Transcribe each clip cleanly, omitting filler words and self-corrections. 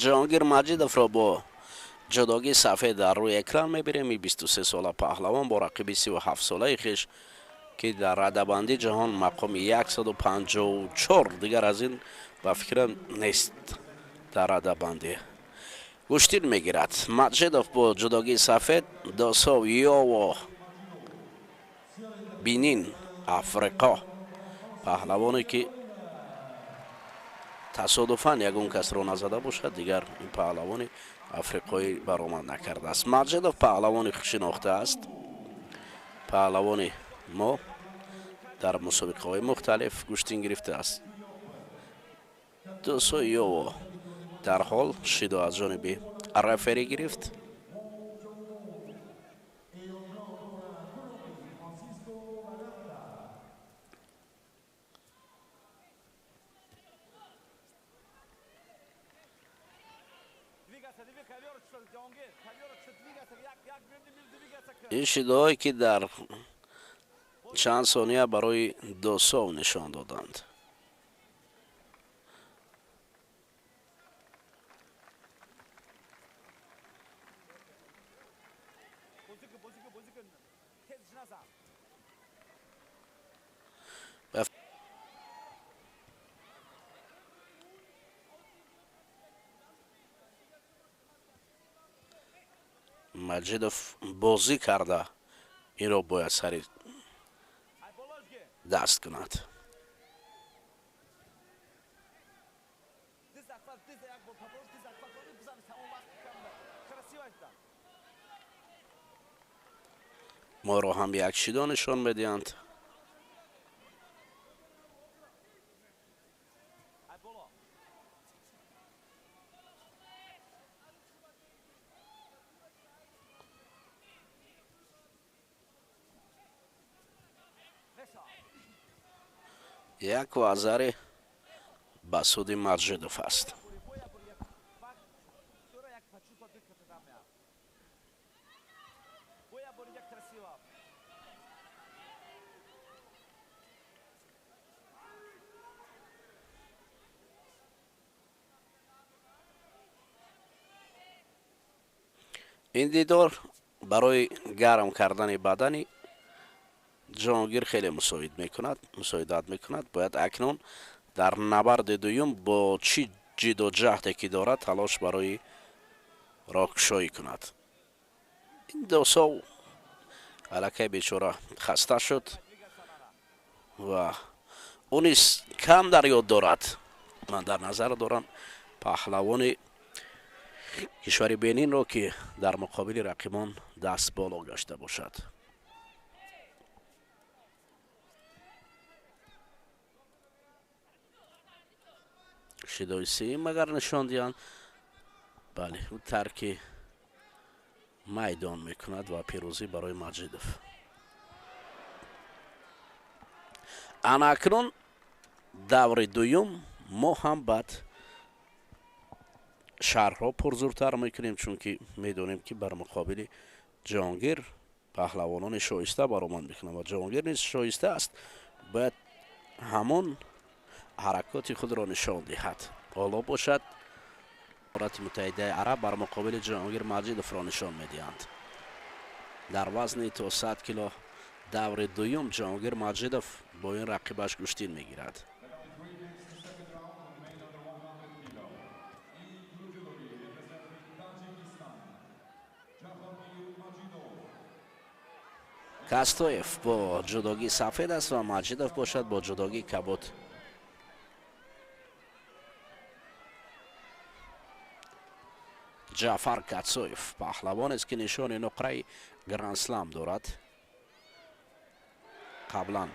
ҷаҳонгир маҷидовро бо ҷудогии сафед дар рӯи экран мебинем. 23 сола паҳлавон бо рақиби 37 солаи хиш ки дар радабанди ҷаҳон мақоми 154 дигар аз ин ба фикрам нест дар радабанди гӯштин мегирад. Маҷидов бо ҷудогии сафед досов ёво бинин африқо паҳлавоне ки тасодуфан ягон касро назада бошад, дигар ин паҳлавони африқоӣ баромад накардааст. Маҷидов паҳлавони шинохтааст, паҳлавони мо дар мусобиқаҳои мухталиф гӯштин гирифтааст. дусо ёво дар ҳол шидо аз ҷониби рефери гирифт. ин шидоҳое ки дар чанд сония барои досов нишон доданд. маҷидов бозӣ карда инро бояд сари даст кунад. моро ҳам як шидо нишон медиҳанд. як вазаре ба суди Маҷидов аст. ин дидор барои гарм кардани бадани ҷаҳонгир хеле мусоидат мекунад. Бояд акнун дар набарди дуюм бо чӣ ҷиддоҷаҳде ки дорад талош барои роҳкушоӣ кунад. ин досов аллакай бечора хаста шуд ва ӯ низ кам дар ёд дорад. ман дар назар дорам паҳлавони кишвари бенинро ки дар муқобили рақибон даст боло гашта бошад. шидои сеюм агар нишон диҳанд, бале ӯ тарки майдон мекунад ва пирӯзӣ барои Маҷидов. анакнун даври дуюм мо ҳам баъд шарҳро пурзуртар мекунем, чунки медонем ки бар муқобили ҷаҳонгир паҳлавонони шоиста баромад мекунад ва ҷаҳонгир низ шоиста аст, бояд ҳамон ҳаракоти худро нишон диҳад. ҳоло бошад иморати муттаҳидаи араб бар муқобили ҷаҳонгир Маҷидовро нишон медиҳанд. дар вазни то 100 кило даври дуюм ҷаҳонгир Маҷидов бо ин рақибаш гӯштин мегирад. Кастоев бо ҷудогии сафед аст ва Маҷидов бошад бо ҷудогии кабуд. ҷаъфар Катсоев паҳлавонест ки нишони нуқраи гранд-слам дорад. қаблан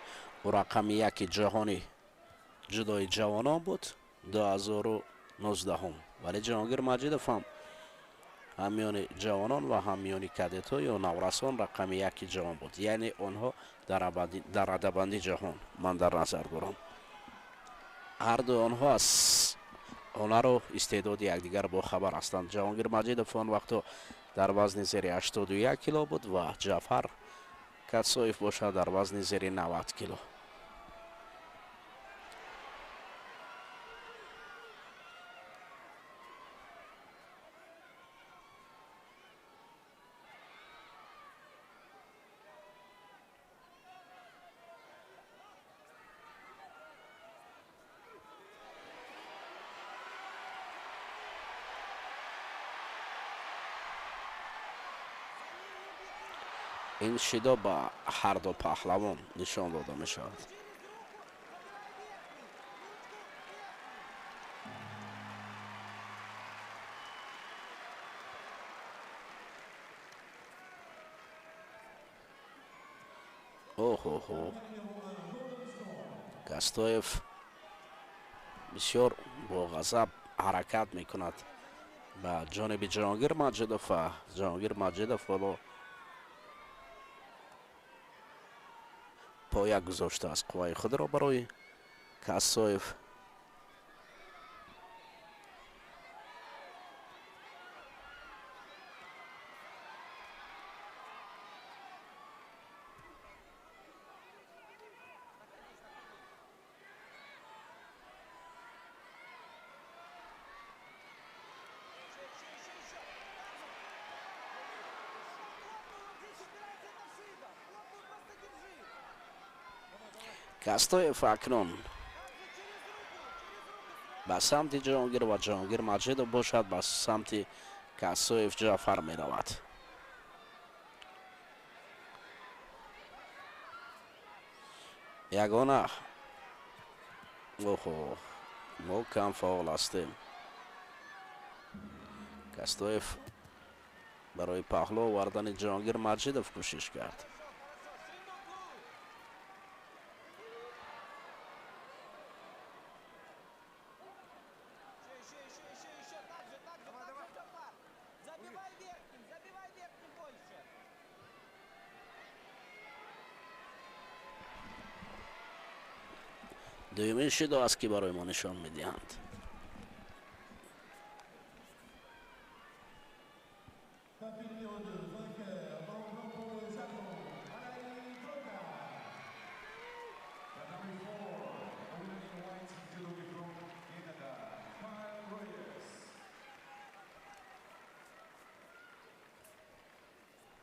ӯ рақами яки ҷаҳони ҷудои ҷавонон буд 2019, вале ҷаҳонгир Маҷидов ҳам ҳамёни ҷавонон ва ҳамёни кадетҳо ё наврасон рақами яки ҷаҳон буд. яъне онҳо дар радабанди ҷаҳон ман дар назар дорам. ҳарду онҳо аз ҳунару истеъдоди якдигар бохабар ҳастанд. ҷаҳонгир Маҷидов он вақто дар вазни зери 81 кило буд ва ҷаъфар Катсоев бошад дар вазни зери 90 кило. این شیدا با هر دو پهلوان نشان داده می شود. اوه کاستویف بسیار با غضب حرکت می کند به جانب جهانگیر ماجدوف. جهانگیر ماجدوف بالا پایه گذاشته است قوای خود را برای کاستویف. کاستویف اکنون به سمت جهانگیر و جهانگیر ماجدوف باشد به سمت کاستویف جعفر می رود. یگانه ما کم فعال هستیم. کاستویف برای پهلو آوردن جهانگیر ماجدوف کوشش کرد. دومین شیدا است که برای ما نشان میدهند.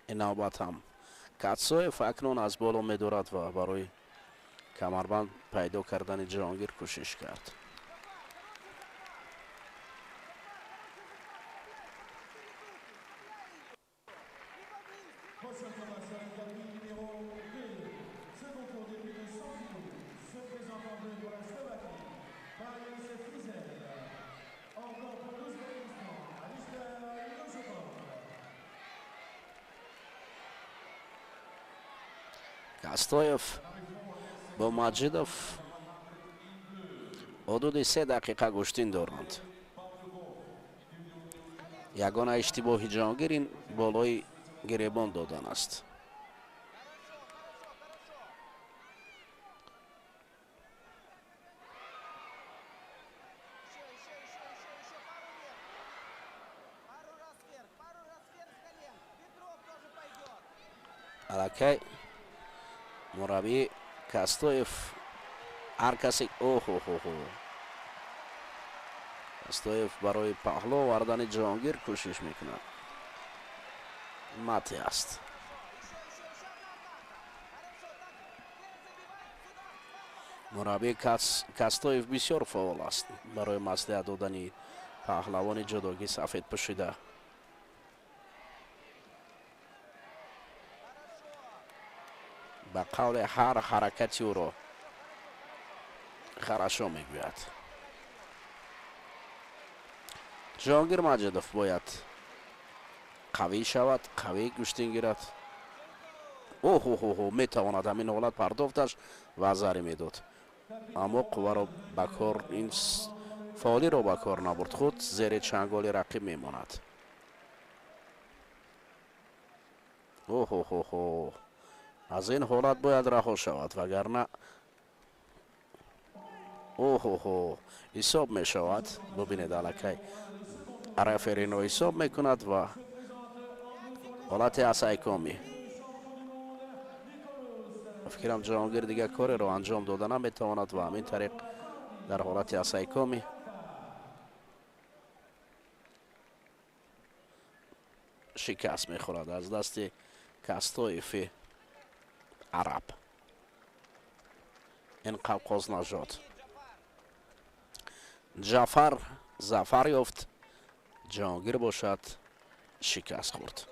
این نوبت هم کاستویف اکنون از بالا میدورد و برای کمربند پیدا کردن جهانگیر کوشش کرد. کاستویف با ماجدوف حدود 3 دقیقه گشتین دارند. یگانه اشتباه جهانگیر این بالای گریبان دادن است. الکی مربی کاستویف هر کسی کاستویف برای پهلو آوردن جهانگیر کوشش میکند. ماتی است. مربی کاستویف بسیار فعال است برای مصلحت دادن پهلوان جداگی سفید پوشیده. به قول هر حرکتی او را خراشو میگوید. جهانگیر ماجدوف باید قوی شود، قوی گوشتین گیرد. میتواند همین حالت پرداختش و ضربه میداد، اما قوه را بکار این فعالی را بکار نبرد. خود زیر چنگال رقیب میماند. از این حالت باید رها شود وگرنه حساب می شود. ببینید الکی رفرینو حساب می کند و حالت اسایکامی. فکرم جهانگیر دیگه کاری رو انجام داده نمیتواند و همین طریق در حالت اسایکامی شکست میخورد از دست کاستویف عرب. این قوقاز نژاد جعفر ظفر یافت، جهانگیر باشد شکست خورد.